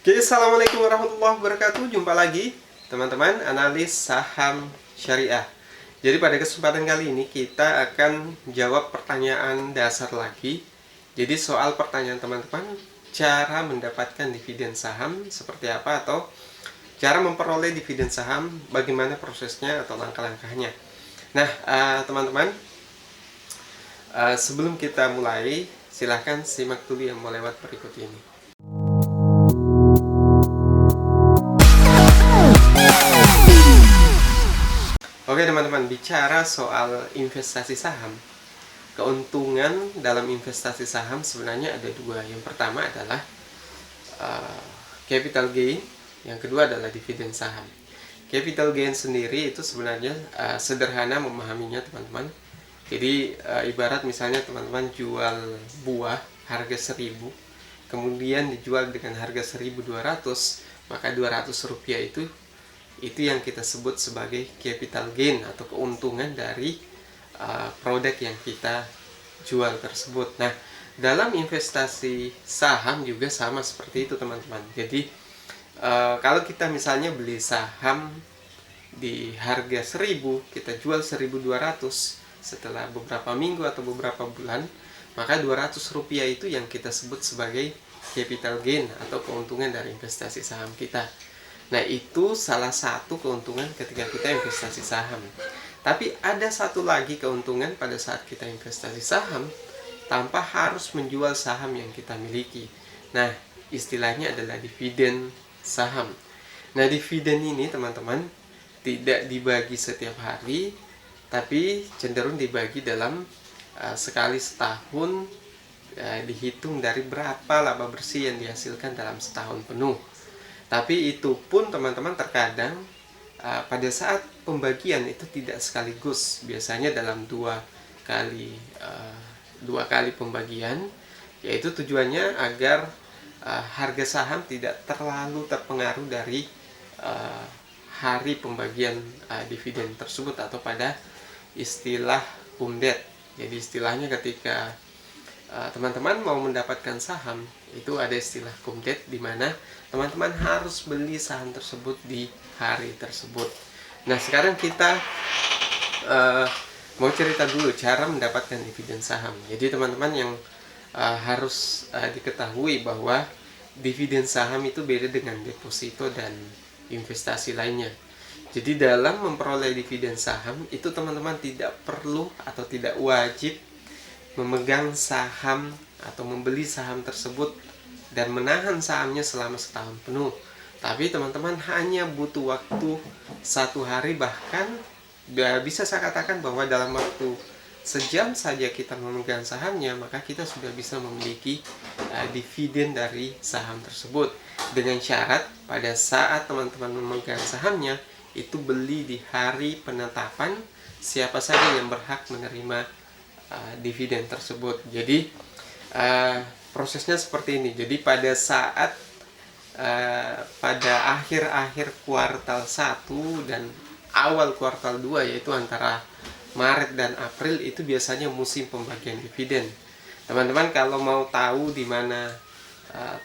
Oke, assalamualaikum warahmatullahi wabarakatuh. Jumpa lagi teman-teman analis saham syariah. Jadi pada kesempatan kali ini kita akan jawab pertanyaan dasar lagi. Jadi soal pertanyaan teman-teman, cara mendapatkan dividen saham seperti apa, atau cara memperoleh dividen saham, bagaimana prosesnya atau langkah-langkahnya. Nah, teman-teman, sebelum kita mulai, silahkan simak dulu yang mau lewat berikut ini. Oke teman-teman, bicara soal investasi saham, keuntungan dalam investasi saham sebenarnya ada dua. Yang pertama adalah capital gain, yang kedua adalah dividen saham. Capital gain sendiri itu sebenarnya sederhana memahaminya teman-teman. Jadi ibarat misalnya teman-teman jual buah harga 1.000, kemudian dijual dengan harga 1.200, maka 200 rupiah itu yang kita sebut sebagai capital gain atau keuntungan dari produk yang kita jual tersebut. Nah, dalam investasi saham juga sama seperti itu teman-teman. Jadi kalau kita misalnya beli saham di harga 1.000, kita jual 1.200 setelah beberapa minggu atau beberapa bulan, maka 200 rupiah itu yang kita sebut sebagai capital gain atau keuntungan dari investasi saham kita. Nah, itu salah satu keuntungan ketika kita investasi saham. Tapi ada satu lagi keuntungan pada saat kita investasi saham tanpa harus menjual saham yang kita miliki. Nah, istilahnya adalah dividen saham. Nah, dividen ini teman-teman tidak dibagi setiap hari, tapi cenderung dibagi dalam sekali setahun, dihitung dari berapa laba bersih yang dihasilkan dalam setahun penuh. Tapi itu pun teman-teman terkadang pada saat pembagian itu tidak sekaligus, biasanya dalam dua kali pembagian, yaitu tujuannya agar harga saham tidak terlalu terpengaruh dari hari pembagian dividen tersebut, atau pada istilah kumdet. Jadi istilahnya ketika teman-teman mau mendapatkan saham, itu ada istilah kumdet, di mana teman-teman harus beli saham tersebut di hari tersebut. Nah, sekarang kita mau cerita dulu cara mendapatkan dividen saham. Jadi teman-teman yang harus diketahui bahwa dividen saham itu beda dengan deposito dan investasi lainnya. Jadi dalam memperoleh dividen saham itu teman-teman tidak perlu atau tidak wajib memegang saham atau membeli saham tersebut dan menahan sahamnya selama setahun penuh. Tapi teman-teman hanya butuh waktu 1 hari, bahkan bisa saya katakan bahwa dalam waktu sejam saja kita memegang sahamnya, maka kita sudah bisa memiliki dividen dari saham tersebut. Dengan syarat pada saat teman-teman memegang sahamnya itu beli di hari penetapan siapa saja yang berhak menerima dividen tersebut. Jadi prosesnya seperti ini. Jadi pada saat pada akhir kuartal 1 dan awal kuartal 2, yaitu antara Maret dan April, itu biasanya musim pembagian dividen. Teman-teman kalau mau tahu di mana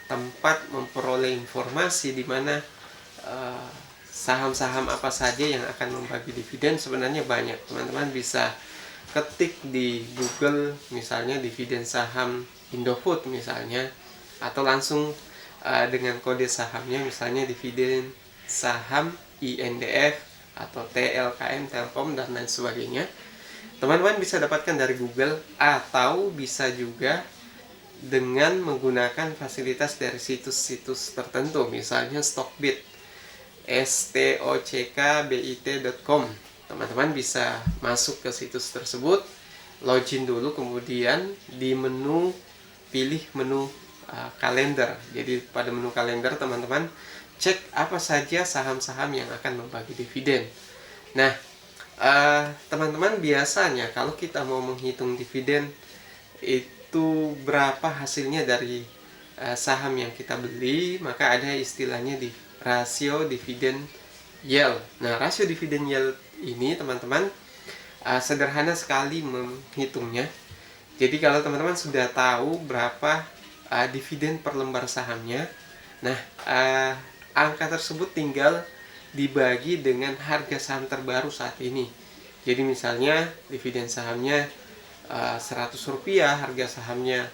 tempat memperoleh informasi, di mana saham-saham apa saja yang akan membagi dividen, sebenarnya banyak. Teman-teman bisa ketik di Google misalnya dividen saham Indofood misalnya, atau langsung dengan kode sahamnya misalnya dividen saham INDF atau TLKM, Telkom, dan lain sebagainya. Teman-teman bisa dapatkan dari Google, atau bisa juga dengan menggunakan fasilitas dari situs-situs tertentu, misalnya Stockbit, stockbit.com. Teman-teman bisa masuk ke situs tersebut, login dulu, kemudian di menu pilih menu kalender. Jadi pada menu kalender teman-teman cek apa saja saham-saham yang akan membagi dividen. Nah, teman-teman biasanya kalau kita mau menghitung dividen itu berapa hasilnya dari saham yang kita beli, maka ada istilahnya di rasio dividen yield. Nah, rasio dividen yield ini teman-teman sederhana sekali menghitungnya. Jadi kalau teman-teman sudah tahu berapa dividen per lembar sahamnya, Nah, angka tersebut tinggal dibagi dengan harga saham terbaru saat ini. Jadi misalnya dividen sahamnya Rp100, harga sahamnya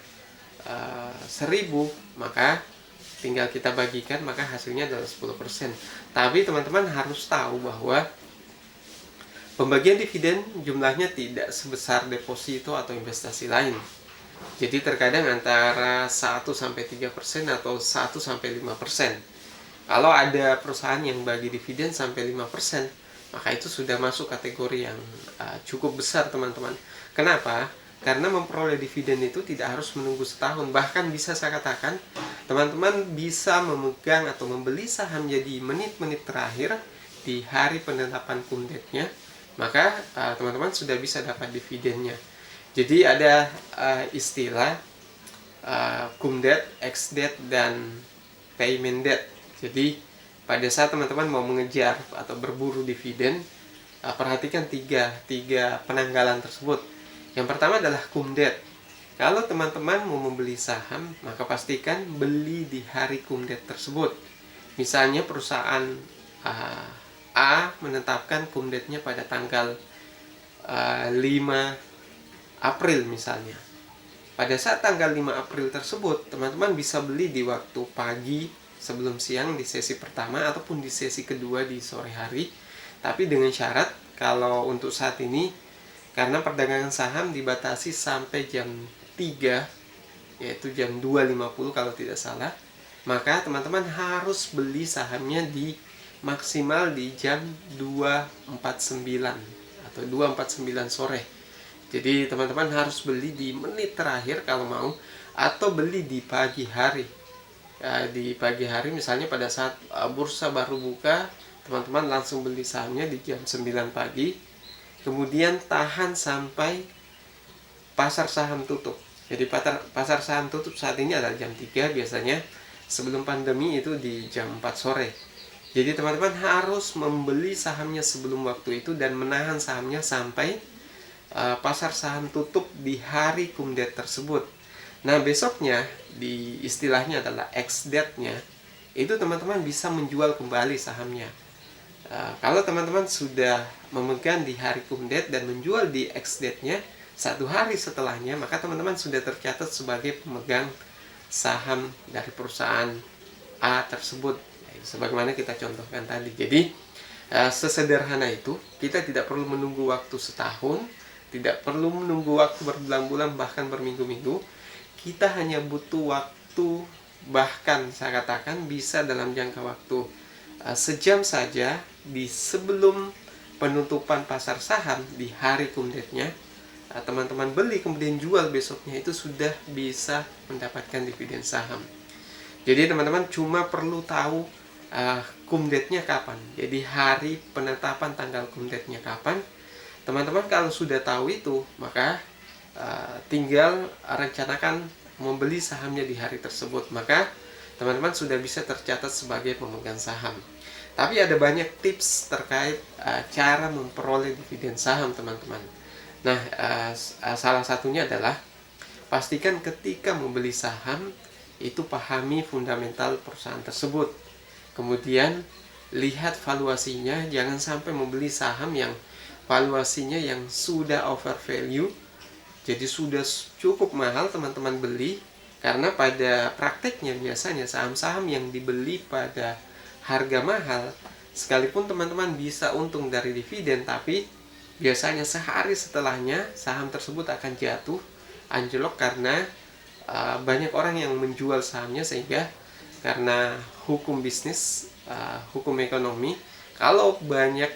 1.000, maka tinggal kita bagikan, maka hasilnya adalah 10%. Tapi teman-teman harus tahu bahwa pembagian dividen jumlahnya tidak sebesar deposito atau investasi lain. Jadi terkadang antara 1-3% atau 1-5%. Kalau ada perusahaan yang bagi dividen sampai 5%, maka itu sudah masuk kategori yang cukup besar, teman-teman. Kenapa? Karena memperoleh dividen itu tidak harus menunggu setahun. Bahkan bisa saya katakan, teman-teman bisa memegang atau membeli saham jadi menit-menit terakhir di hari penetapan kumdetnya, maka teman-teman sudah bisa dapat dividennya. Jadi ada istilah kumdet, ex-det, dan payment debt. Jadi pada saat teman-teman mau mengejar atau berburu dividen, perhatikan tiga penanggalan tersebut. Yang pertama adalah kumdet. Kalau teman-teman mau membeli saham, maka pastikan beli di hari kumdet tersebut. Misalnya perusahaan A menetapkan kumdetnya pada tanggal 5 April misalnya. Pada saat tanggal 5 April tersebut, teman-teman bisa beli di waktu pagi sebelum siang di sesi pertama ataupun di sesi kedua di sore hari. Tapi dengan syarat kalau untuk saat ini, karena perdagangan saham dibatasi sampai jam 3, yaitu jam 2.50 kalau tidak salah, maka teman-teman harus beli sahamnya di maksimal di jam 2.49 atau 2.49 sore. Jadi teman-teman harus beli di menit terakhir kalau mau, atau beli di pagi hari. Di pagi hari misalnya pada saat bursa baru buka, teman-teman langsung beli sahamnya di jam 9 pagi, kemudian tahan sampai pasar saham tutup. Jadi pasar saham tutup saat ini adalah jam 3 biasanya, sebelum pandemi itu di jam 4 sore. Jadi teman-teman harus membeli sahamnya sebelum waktu itu dan menahan sahamnya sampai pasar saham tutup di hari kumdet tersebut. Nah, besoknya di istilahnya adalah ex-date-nya, itu teman-teman bisa menjual kembali sahamnya. Kalau teman-teman sudah memegang di hari kumdet dan menjual di ex-date-nya 1 hari setelahnya, maka teman-teman sudah tercatat sebagai pemegang saham dari perusahaan A tersebut, sebagaimana kita contohkan tadi. Jadi sesederhana itu, kita tidak perlu menunggu waktu setahun, tidak perlu menunggu waktu berbulan-bulan, bahkan berminggu-minggu. Kita hanya butuh waktu, bahkan saya katakan bisa dalam jangka waktu sejam saja di sebelum penutupan pasar saham di hari kumdetnya. Teman-teman beli kemudian jual besoknya, itu sudah bisa mendapatkan dividen saham. Jadi teman-teman cuma perlu tahu kumdetnya kapan. Jadi hari penetapan tanggal kumdetnya kapan. Teman-teman kalau sudah tahu itu, maka tinggal rencanakan membeli sahamnya di hari tersebut, maka teman-teman sudah bisa tercatat sebagai pemegang saham. Tapi ada banyak tips terkait cara memperoleh dividen saham, teman-teman. Nah, salah satunya adalah pastikan ketika membeli saham itu pahami fundamental perusahaan tersebut. Kemudian lihat valuasinya, jangan sampai membeli saham yang valuasinya yang sudah over value, jadi sudah cukup mahal teman-teman beli. Karena pada prakteknya biasanya saham-saham yang dibeli pada harga mahal, sekalipun teman-teman bisa untung dari dividen, tapi biasanya sehari setelahnya saham tersebut akan jatuh, anjlok, karena banyak orang yang menjual sahamnya. Sehingga karena hukum bisnis, hukum ekonomi, kalau banyak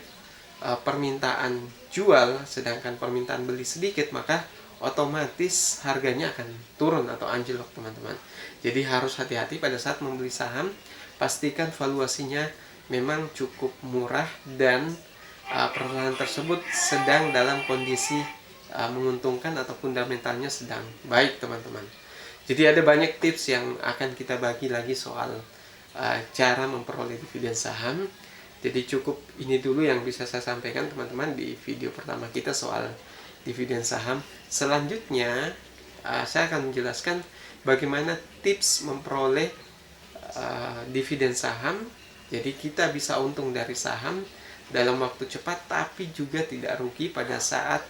permintaan jual sedangkan permintaan beli sedikit, maka otomatis harganya akan turun atau anjlok, teman-teman. Jadi harus hati-hati pada saat membeli saham, pastikan valuasinya memang cukup murah dan perusahaan tersebut sedang dalam kondisi menguntungkan atau fundamentalnya sedang baik, teman-teman. Jadi ada banyak tips yang akan kita bagi lagi soal cara memperoleh dividen saham. Jadi cukup ini dulu yang bisa saya sampaikan, teman-teman, di video pertama kita soal dividen saham. Selanjutnya saya akan menjelaskan bagaimana tips memperoleh dividen saham. Jadi kita bisa untung dari saham dalam waktu cepat, tapi juga tidak rugi pada saat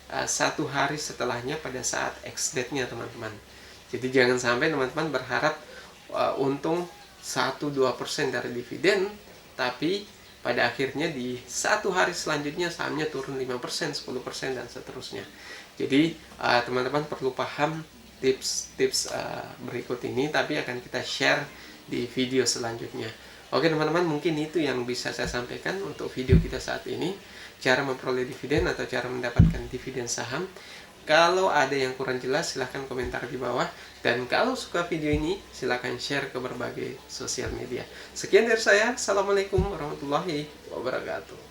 1 hari setelahnya, pada saat ex-date-nya teman-teman. Jadi jangan sampai teman-teman berharap untung 1-2% dari dividen, tapi pada akhirnya di 1 hari selanjutnya sahamnya turun 5%, 10%, dan seterusnya. Jadi teman-teman perlu paham tips-tips berikut ini, tapi akan kita share di video selanjutnya. Oke teman-teman, mungkin itu yang bisa saya sampaikan untuk video kita saat ini, cara memperoleh dividen atau cara mendapatkan dividen saham. Kalau ada yang kurang jelas silahkan komentar di bawah, dan kalau suka video ini silahkan share ke berbagai sosial media. Sekian dari saya, Assalamualaikum warahmatullahi wabarakatuh.